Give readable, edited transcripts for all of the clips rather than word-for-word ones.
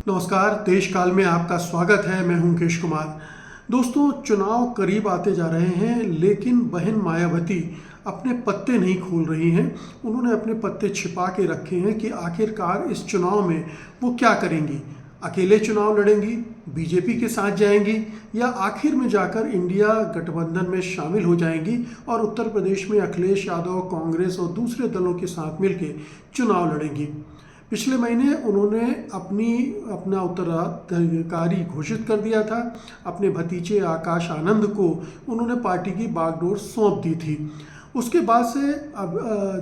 नमस्कार। देश काल में आपका स्वागत है। मैं हूं केश कुमार। दोस्तों, चुनाव करीब आते जा रहे हैं, लेकिन बहन मायावती अपने पत्ते नहीं खोल रही हैं। उन्होंने अपने पत्ते छिपा के रखे हैं कि आखिरकार इस चुनाव में वो क्या करेंगी। अकेले चुनाव लड़ेंगी, बीजेपी के साथ जाएंगी, या आखिर में जाकर इंडिया गठबंधन में शामिल हो जाएंगी और उत्तर प्रदेश में अखिलेश यादव, कांग्रेस और दूसरे दलों के साथ मिलकर चुनाव लड़ेंगी। पिछले महीने उन्होंने अपना उत्तराधिकारी घोषित कर दिया था। अपने भतीजे आकाश आनंद को उन्होंने पार्टी की बागडोर सौंप दी थी। उसके बाद से अब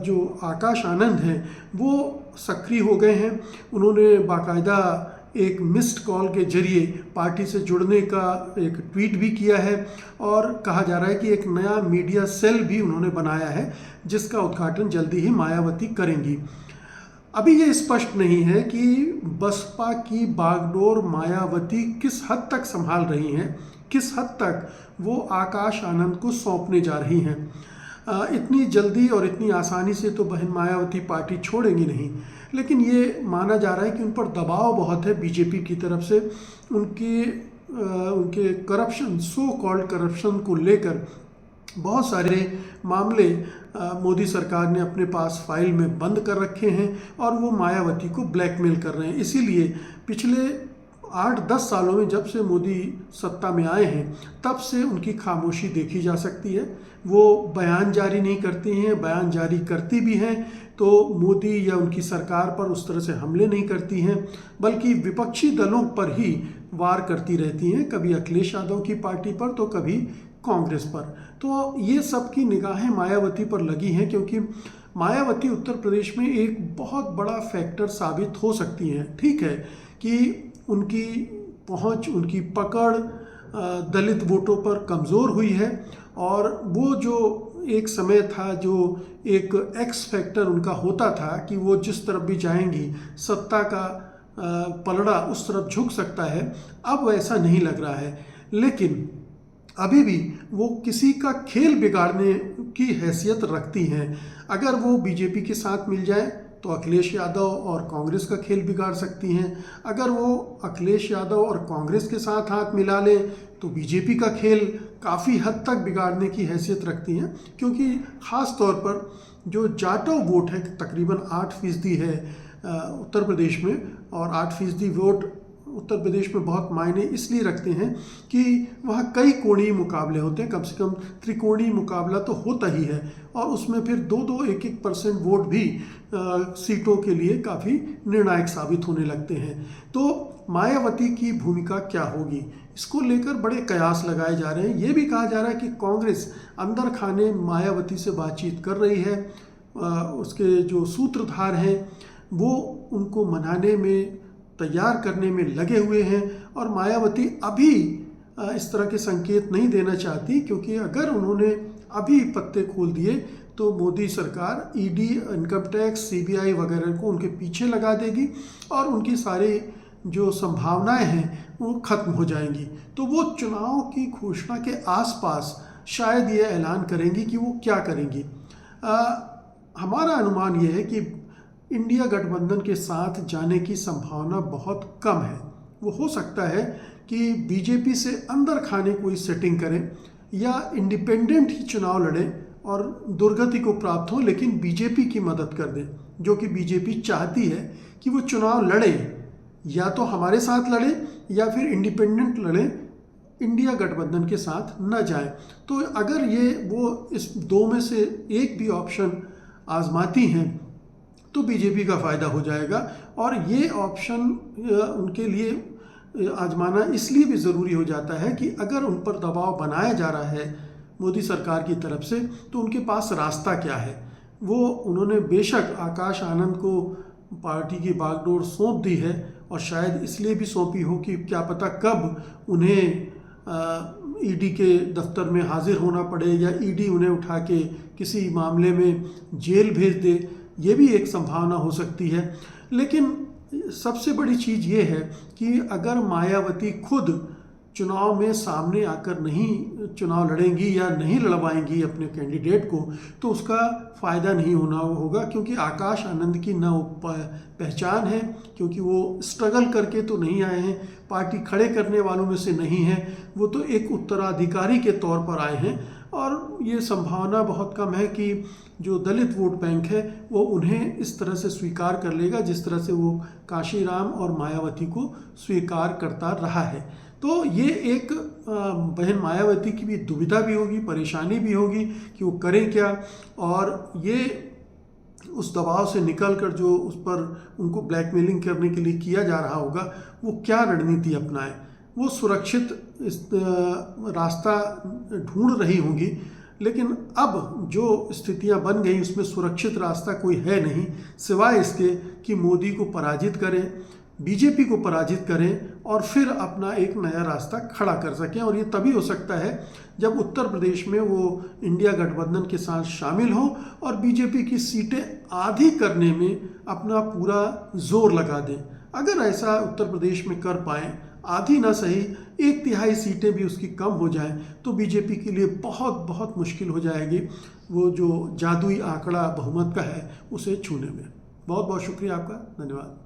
जो आकाश आनंद हैं वो सक्रिय हो गए हैं। उन्होंने बाकायदा एक मिस्ड कॉल के जरिए पार्टी से जुड़ने का एक ट्वीट भी किया है और कहा जा रहा है कि एक नया मीडिया सेल भी उन्होंने बनाया है, जिसका उद्घाटन जल्दी ही मायावती करेंगी। अभी ये स्पष्ट नहीं है कि बसपा की बागडोर मायावती किस हद तक संभाल रही हैं, किस हद तक वो आकाश आनंद को सौंपने जा रही हैं। इतनी जल्दी और इतनी आसानी से तो बहन मायावती पार्टी छोड़ेंगी नहीं, लेकिन ये माना जा रहा है कि उन पर दबाव बहुत है बीजेपी की तरफ से। उनके करप्शन, सो कॉल्ड करप्शन को लेकर बहुत सारे मामले मोदी सरकार ने अपने पास फाइल में बंद कर रखे हैं और वो मायावती को ब्लैकमेल कर रहे हैं। इसीलिए पिछले 8-10 सालों में, जब से मोदी सत्ता में आए हैं, तब से उनकी खामोशी देखी जा सकती है। वो बयान जारी नहीं करती हैं, बयान जारी करती भी हैं तो मोदी या उनकी सरकार पर उस तरह से हमले नहीं करती हैं, बल्कि विपक्षी दलों पर ही वार करती रहती हैं, कभी अखिलेश यादव की पार्टी पर तो कभी कांग्रेस पर। तो ये सब की निगाहें मायावती पर लगी हैं, क्योंकि मायावती उत्तर प्रदेश में एक बहुत बड़ा फैक्टर साबित हो सकती हैं। ठीक है कि उनकी पहुंच, उनकी पकड़ दलित वोटों पर कमज़ोर हुई है, और वो जो एक समय था, जो एक एक्स फैक्टर उनका होता था कि वो जिस तरफ भी जाएंगी सत्ता का पलड़ा उस तरफ झुक सकता है, अब वैसा नहीं लग रहा है। लेकिन अभी भी वो किसी का खेल बिगाड़ने की हैसियत रखती हैं। अगर वो बीजेपी के साथ मिल जाए तो अखिलेश यादव और कांग्रेस का खेल बिगाड़ सकती हैं। अगर वो अखिलेश यादव और कांग्रेस के साथ हाथ मिला लें तो बीजेपी का खेल काफ़ी हद तक बिगाड़ने की हैसियत रखती हैं, क्योंकि ख़ास तौर पर जो जाटव वोट है, तकरीबन 8% है उत्तर प्रदेश में, और 8% वोट उत्तर प्रदेश में बहुत मायने इसलिए रखते हैं कि वहाँ कई कोणीय मुकाबले होते हैं, कम से कम त्रिकोणीय मुकाबला तो होता ही है, और उसमें फिर 2-2, 1-1% वोट भी सीटों के लिए काफ़ी निर्णायक साबित होने लगते हैं। तो मायावती की भूमिका क्या होगी, इसको लेकर बड़े कयास लगाए जा रहे हैं। ये भी कहा जा रहा है कि कांग्रेस अंदर खाने मायावती से बातचीत कर रही है। उसके जो सूत्रधार हैं वो उनको मनाने में, तैयार करने में लगे हुए हैं, और मायावती अभी इस तरह के संकेत नहीं देना चाहती, क्योंकि अगर उन्होंने अभी पत्ते खोल दिए तो मोदी सरकार ईडी, इनकम टैक्स, सीबीआई वगैरह को उनके पीछे लगा देगी और उनकी सारी जो संभावनाएं हैं वो खत्म हो जाएंगी। तो वो चुनाव की घोषणा के आसपास शायद ये ऐलान करेंगी कि वो क्या करेंगी। हमारा अनुमान ये है कि इंडिया गठबंधन के साथ जाने की संभावना बहुत कम है। वो हो सकता है कि बीजेपी से अंदर खाने कोई सेटिंग करें, या इंडिपेंडेंट ही चुनाव लड़ें और दुर्गति को प्राप्त हो, लेकिन बीजेपी की मदद कर दें, जो कि बीजेपी चाहती है कि वो चुनाव लड़े, या तो हमारे साथ लड़े या फिर इंडिपेंडेंट लड़े, इंडिया गठबंधन के साथ न जाए। तो अगर वो इस दो में से एक भी ऑप्शन आजमाती हैं तो बीजेपी का फ़ायदा हो जाएगा, और ये ऑप्शन उनके लिए आजमाना इसलिए भी ज़रूरी हो जाता है कि अगर उन पर दबाव बनाया जा रहा है मोदी सरकार की तरफ से, तो उनके पास रास्ता क्या है। उन्होंने बेशक आकाश आनंद को पार्टी की बागडोर सौंप दी है, और शायद इसलिए भी सौंपी हो कि क्या पता कब उन्हें ईडी के दफ्तर में हाजिर होना पड़े, या ईडी उन्हें उठा के किसी मामले में जेल भेज दे। ये भी एक संभावना हो सकती है। लेकिन सबसे बड़ी चीज़ ये है कि अगर मायावती खुद चुनाव में सामने आकर नहीं चुनाव लड़ेंगी या नहीं लड़वाएंगी अपने कैंडिडेट को, तो उसका फ़ायदा नहीं होना होगा, क्योंकि आकाश आनंद की न पहचान है, क्योंकि वो स्ट्रगल करके तो नहीं आए हैं, पार्टी खड़े करने वालों में से नहीं है, वो तो एक उत्तराधिकारी के तौर पर आए हैं। और ये संभावना बहुत कम है कि जो दलित वोट बैंक है वो उन्हें इस तरह से स्वीकार कर लेगा जिस तरह से वो काशीराम और मायावती को स्वीकार करता रहा है। तो ये एक बहन मायावती की भी दुविधा भी होगी, परेशानी भी होगी कि वो करें क्या, और ये उस दबाव से निकलकर जो उस पर उनको ब्लैकमेलिंग करने के लिए किया जा रहा होगा वो क्या रणनीति अपनाए। वो सुरक्षित इस रास्ता ढूंढ रही होंगी, लेकिन अब जो स्थितियां बन गई उसमें सुरक्षित रास्ता कोई है नहीं, सिवाय इसके कि मोदी को पराजित करें, बीजेपी को पराजित करें और फिर अपना एक नया रास्ता खड़ा कर सकें। और ये तभी हो सकता है जब उत्तर प्रदेश में वो इंडिया गठबंधन के साथ शामिल हो और बीजेपी की सीटें आधी करने में अपना पूरा जोर लगा दें। अगर ऐसा उत्तर प्रदेश में कर पाएँ, आधी ना सही 1/3 सीटें भी उसकी कम हो जाएं, तो बीजेपी के लिए बहुत बहुत मुश्किल हो जाएगी वो जो जादुई आंकड़ा बहुमत का है उसे छूने में। बहुत बहुत शुक्रिया आपका, धन्यवाद।